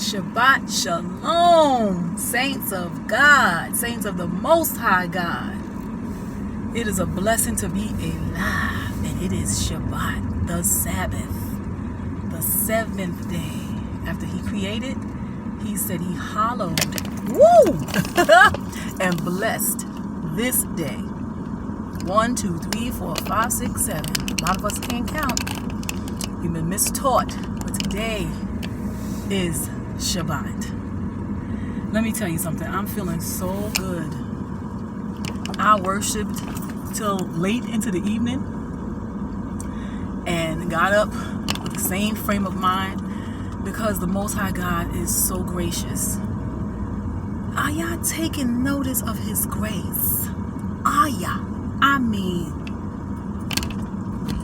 Shabbat Shalom, saints of God, saints of the Most High God. It is a blessing to be alive, and it is Shabbat, the Sabbath, the seventh day. After he created, he said he hallowed, and blessed this day. 1, 2, 3, 4, 5, 6, 7. A lot of us can't count. We've been mistaught, but today is Shabbat. Let me tell you something. I'm feeling so good. I worshiped till late into the evening and got up with the same frame of mind because the Most High God is so gracious. Are y'all taking notice of His grace? Are y'all? I mean,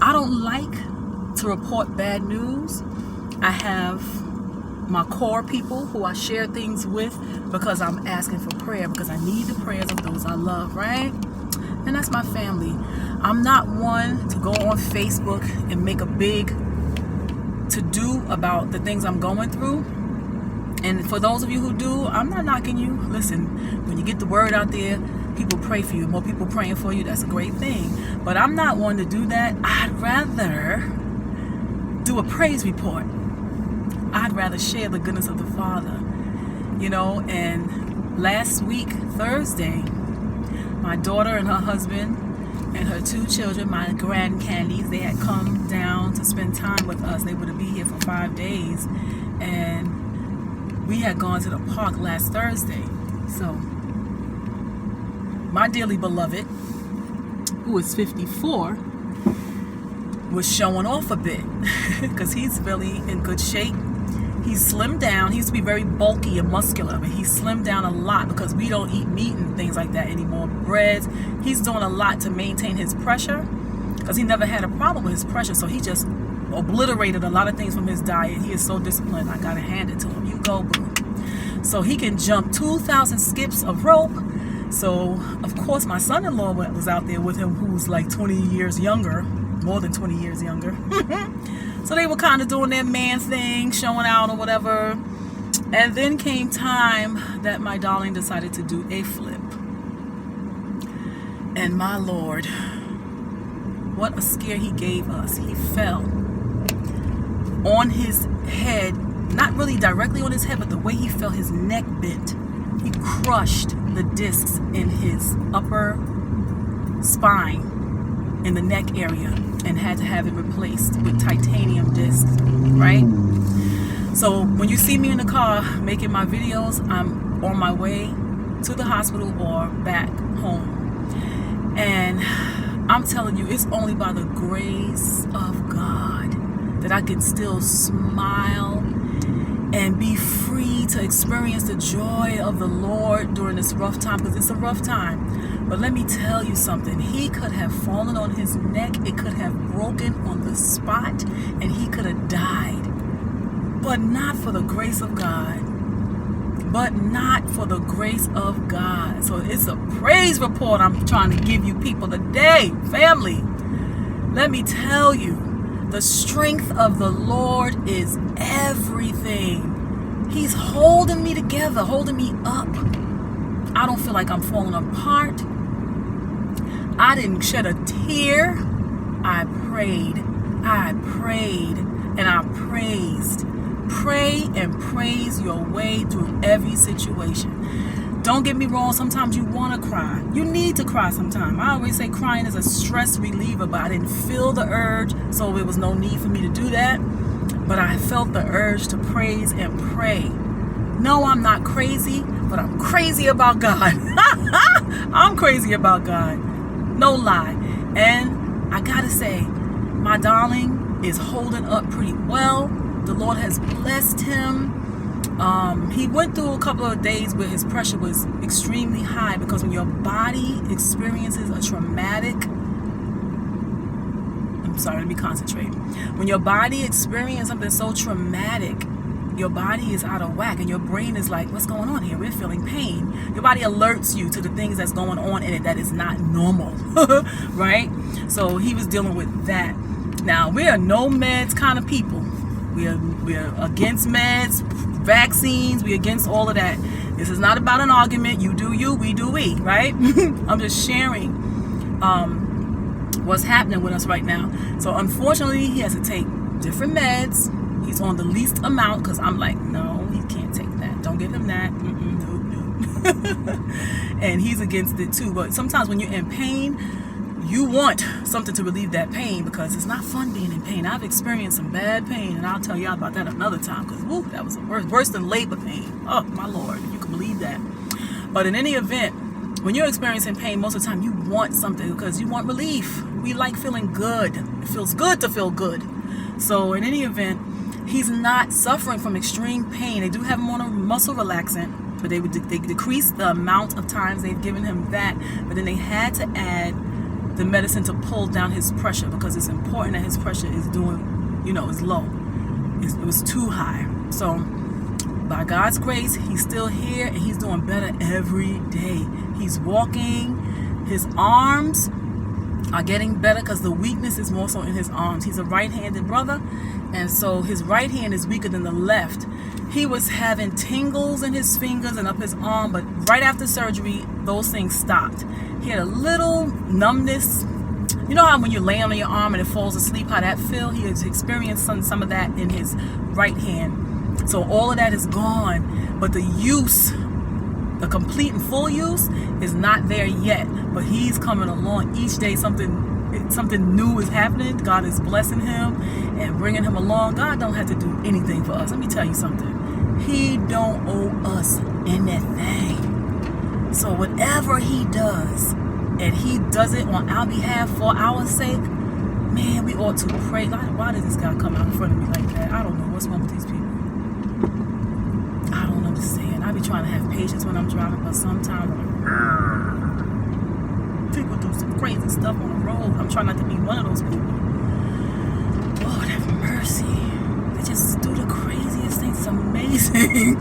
I don't like to report bad news. I have my core people who I share things with because I'm asking for prayer, because I need the prayers of those I love, right? And that's my family. I'm not one to go on Facebook and make a big to-do about the things I'm going through. And for those of you who do, I'm not knocking you. Listen, when you get the word out there, people pray for you. More people praying for you, that's a great thing. But I'm not one to do that. I'd rather do a praise report. I'd rather share the goodness of the Father, you know. And last week, Thursday, my daughter and her husband and her 2 children, my grandcandies, they had come down to spend time with us. They were to be here for 5 days, and we had gone to the park last Thursday. So my dearly beloved, who is 54, was showing off a bit because he's really in good shape. He's slimmed down. He used to be very bulky and muscular, but he's slimmed down a lot because we don't eat meat and things like that anymore. Breads. He's doing a lot to maintain his pressure because he never had a problem with his pressure. So he just obliterated a lot of things from his diet. He is so disciplined. I got to hand it to him. You go, boo. So he can jump 2,000 skips of rope. So, of course, my son-in-law was out there with him, who's like 20 years younger, more than 20 years younger. So they were kind of doing their man thing, showing out or whatever. And then came time that my darling decided to do a flip. And my Lord, what a scare he gave us. He fell on his head, not really directly on his head, but the way he fell, his neck bent. He crushed the discs in his upper spine in the neck area and had to have it replaced with titanium discs, right? So when you see me in the car making my videos, I'm on my way to the hospital or back home. And I'm telling you, it's only by the grace of God that I can still smile and be free to experience the joy of the Lord during this rough time, because it's a rough time. But let me tell you something. He could have fallen on his neck. It could have broken on the spot, and he could have died. But not for the grace of God. But not for the grace of God. So it's a praise report I'm trying to give you people today, family. Let me tell you, the strength of the Lord is everything. He's holding me together, holding me up. I don't feel like I'm falling apart. I didn't shed a tear. I prayed, and I praised. Pray and praise your way through every situation. Don't get me wrong, sometimes you want to cry. You need to cry sometimes. I always say crying is a stress reliever, but I didn't feel the urge, so there was no need for me to do that. But I felt the urge to praise and pray. No, I'm not crazy, but I'm crazy about God. I'm crazy about God. No lie. And I gotta say, my darling is holding up pretty well. The Lord has blessed him. He went through a couple of days where his pressure was extremely high, because when your body experiences a traumatic, let me concentrate. When your body experiences something so traumatic, your body is out of whack and your brain is like, what's going on here? We're feeling pain. Your body alerts you to the things that's going on in it that is not normal, right? So he was dealing with that. Now, we are no meds kind of people. We're against meds, vaccines. We're against all of that. This is not about an argument. You do you, we do we, right? I'm just sharing what's happening with us right now. So unfortunately, he has to take different meds. He's on the least amount because I'm like, no, he can't take that. Don't give him that. No. And he's against it too. But sometimes when you're in pain, you want something to relieve that pain because it's not fun being in pain. I've experienced some bad pain, and I'll tell y'all about that another time because that was worse than labor pain. Oh, my Lord, you can believe that. But in any event, when you're experiencing pain, most of the time you want something because you want relief. We like feeling good. It feels good to feel good. So in any event, he's not suffering from extreme pain. They do have him on a muscle relaxant, but they decreased the amount of times they've given him that. But then they had to add the medicine to pull down his pressure because it's important that his pressure is is low. It was too high. So by God's grace, he's still here and he's doing better every day. He's walking. His arms are getting better because the weakness is more so in his arms. He's a right-handed brother, and so his right hand is weaker than the left. He was having tingles in his fingers and up his arm, but right after surgery, those things stopped. He had a little numbness. You know how when you're laying on your arm and it falls asleep, how that feels? He has experienced some of that in his right hand. So all of that is gone, but the use, the complete and full use, is not there yet. But he's coming along each day. Something new is happening. God is blessing him and bringing him along. God don't have to do anything for us. Let me tell you something. He don't owe us anything. So whatever he does, and he does it on our behalf for our sake, man, we ought to pray. Why did this guy come out in front of me like that? I don't know what's wrong with these people. I don't understand. I be trying to have patience when I'm driving, but sometimes people do some crazy stuff on the road. I'm trying not to be one of those people. Lord have mercy. They just do the craziest things. It's amazing.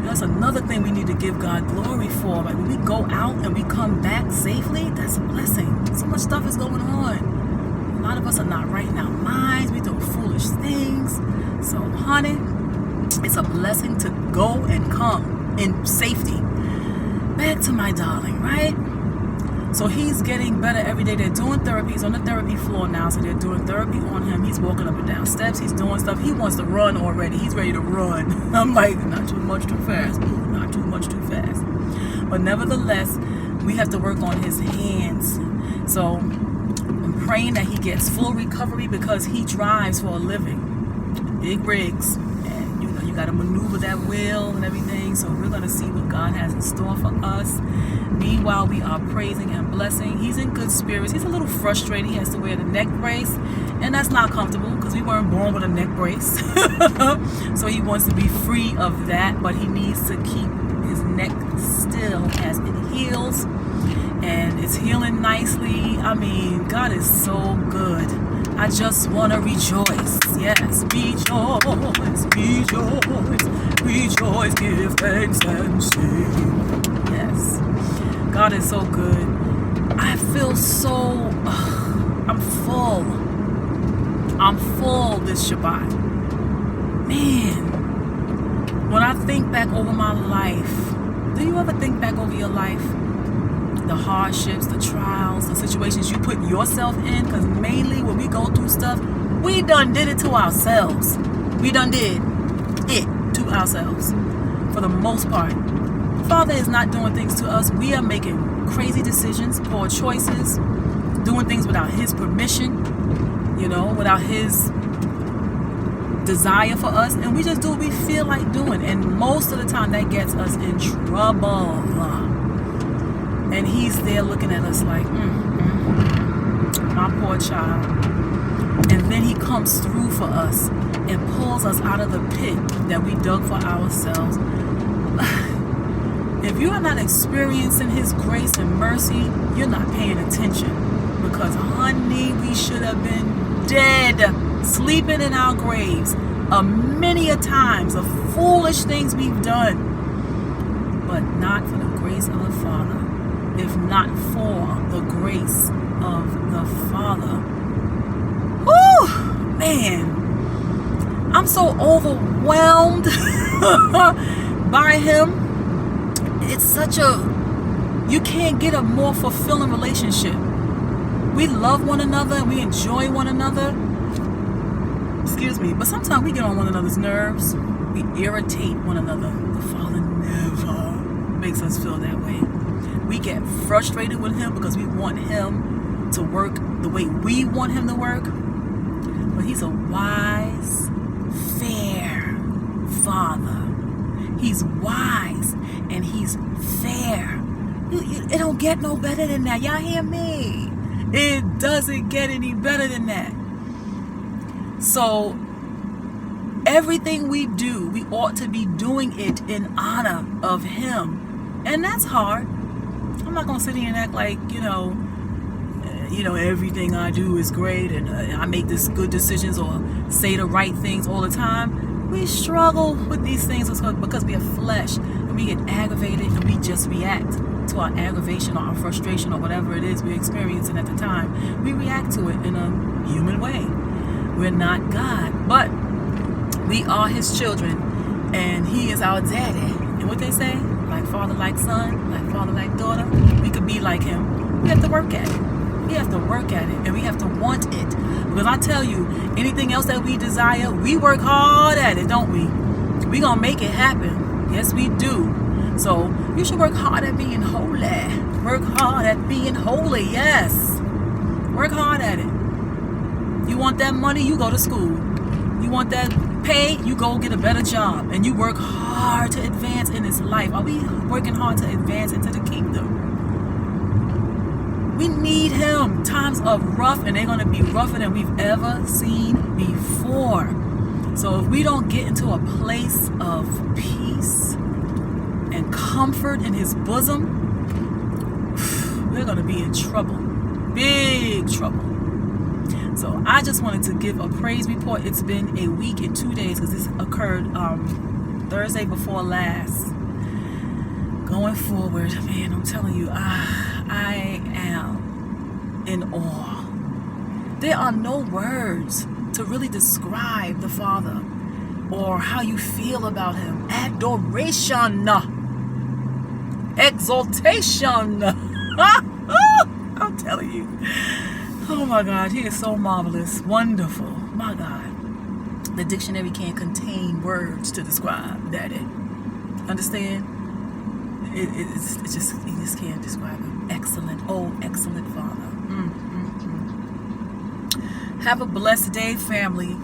That's another thing we need to give God glory for. Like when we go out and we come back safely, that's a blessing. So much stuff is going on. A lot of us are not right in our minds. We do foolish things. So, honey, it's a blessing to go and come in safety. Back to my darling, right? So he's getting better every day. They're doing therapy. He's on the therapy floor now, so they're doing therapy on him. He's walking up and down steps. He's doing stuff. He wants to run already. He's ready to run. I'm like, not too much too fast. Not too much too fast. But nevertheless, we have to work on his hands. So I'm praying that he gets full recovery because he drives for a living. Big rigs. And you got to maneuver that wheel and everything. So we're going to see what God has in store for us. Meanwhile, we are praising and blessing. He's in good spirits. He's a little frustrated. He has to wear the neck brace, and that's not comfortable because we weren't born with a neck brace. So he wants to be free of that, but he needs to keep his neck still as it heals, and it's healing nicely. I mean, God is so good. I just want to rejoice. Yes, rejoice, rejoice, rejoice, give thanks and sing. Yes. God is so good. I feel so, I'm full. I'm full this Shabbat. Man, when I think back over my life, do you ever think back over your life? The hardships, the trials, the situations you put yourself in? Because mainly when we go through stuff, we done did it to ourselves. We done did it to ourselves for the most part. Father is not doing things to us. We are making crazy decisions, poor choices, doing things without his permission, without his desire for us, and we just do what we feel like doing, and most of the time that gets us in trouble. And he's there looking at us like, my poor child. And then he comes through for us and pulls us out of the pit that we dug for ourselves. If you are not experiencing his grace and mercy, you're not paying attention. Because, honey, we should have been dead, sleeping in our graves many a times of foolish things we've done. But not for the grace of the Father. If not for the grace of the Father. Whew, man. I'm so overwhelmed by him. It's such you can't get a more fulfilling relationship. We love one another, we enjoy one another. Excuse me, but sometimes we get on one another's nerves. We irritate one another. The Father never makes us feel that way. We get frustrated with him because we want him to work the way we want him to work. But he's a wise, fair Father. He's wise and he's fair. It don't get no better than that. Y'all hear me? It doesn't get any better than that. So everything we do, we ought to be doing it in honor of him. And that's hard. I'm not going to sit here and act like, everything I do is great and I make this good decisions or say the right things all the time. We struggle with these things because we have flesh and we get aggravated and we just react to our aggravation or our frustration or whatever it is we're experiencing at the time. We react to it in a human way. We're not God, but we are his children and he is our daddy. And what they say, like father, like son, like father, like daughter, we could be like him. We have to work at it. We have to work at it and we have to want it. Because I tell you, anything else that we desire, we work hard at it, don't we? We gonna make it happen. Yes, we do. So you should work hard at being holy. Work hard at being holy, yes. Work hard at it. You want that money, you go to school. You want that pay, you go get a better job. And you work hard to advance in this life. Are we working hard to advance into the kingdom? We need him. Times are rough and they're going to be rougher than we've ever seen before. So if we don't get into a place of peace and comfort in his bosom, we're going to be in trouble. Big trouble. So I just wanted to give a praise report. It's been a week and 2 days because this occurred Thursday before last. Going forward, man, I'm telling you, I am in awe. There are no words to really describe the Father or how you feel about him. Adoration, exaltation. I'm telling you. Oh my God, he is so marvelous, wonderful. My God, the dictionary can't contain words to describe Daddy. Understand? It's just, you just can't describe him. Excellent, oh, excellent Father. Have a blessed day, family.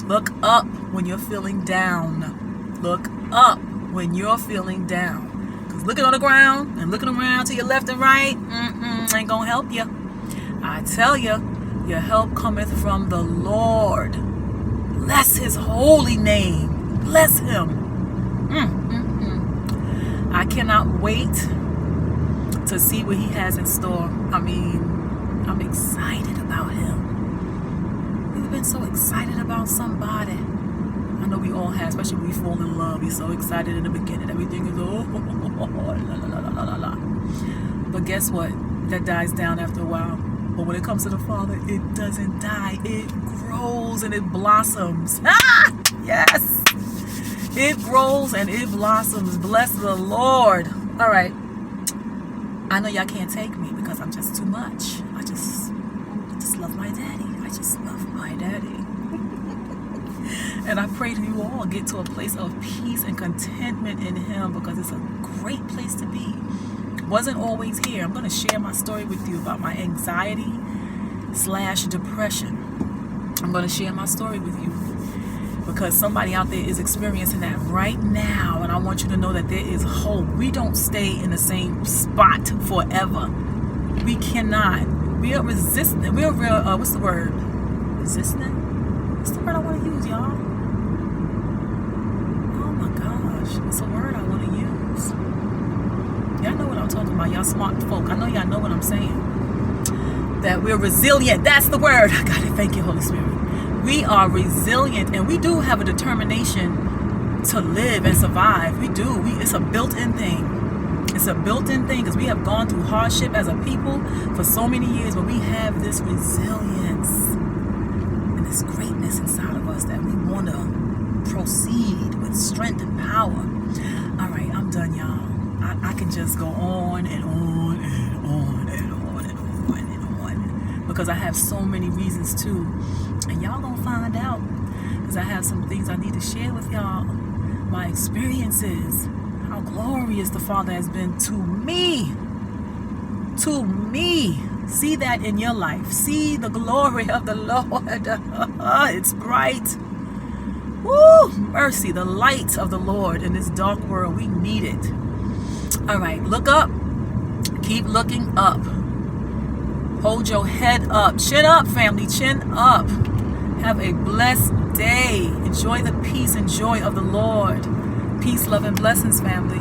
Look up when you're feeling down. Look up when you're feeling down. Because looking on the ground and looking around to your left and right ain't gonna help you. I tell you, your help cometh from the Lord. Bless his holy name. Bless him. I cannot wait to see what he has in store. I mean, I'm excited about him. We've been so excited about somebody. I know we all have, especially when we fall in love. We're so excited in the beginning. Everything is, la. But guess what? That dies down after a while. But when it comes to the Father, it doesn't die. It grows and it blossoms. Yes. It grows and it blossoms. Bless the Lord. All right. I know y'all can't take me because I'm just too much. I just love my daddy. I just love my daddy. And I pray that you all get to a place of peace and contentment in him because it's a great place to be. Wasn't always here. I'm going to share my story with you about my anxiety/depression. I'm going to share my story with you because somebody out there is experiencing that right now, and I want you to know that there is hope. We don't stay in the same spot forever. We cannot. We are resistant. We are real. What's the word? Resistant? What's the word I want to use, y'all? Oh my gosh, it's a word I want to use. Y'all know what I'm talking about. Y'all smart folk. I know y'all know what I'm saying. That we're resilient. That's the word. I got it. Thank you, Holy Spirit. We are resilient and we do have a determination to live and survive. We do. It's a built-in thing. It's a built-in thing because we have gone through hardship as a people for so many years, but we have this resilience. And it's this greatness inside of us that we want to proceed with strength and power. All right, I'm done, y'all. I can just go on and on and on and on and on and on, because I have so many reasons too, and y'all gonna find out, because I have some things I need to share with y'all, my experiences, how glorious the Father has been to me. To me. See that in your life. See the glory of the Lord. It's bright. Woo! Mercy, the light of the Lord in this dark world. We need it. All right, look up. Keep looking up. Hold your head up. Chin up, family. Chin up. Have a blessed day. Enjoy the peace and joy of the Lord. Peace, love, and blessings, family.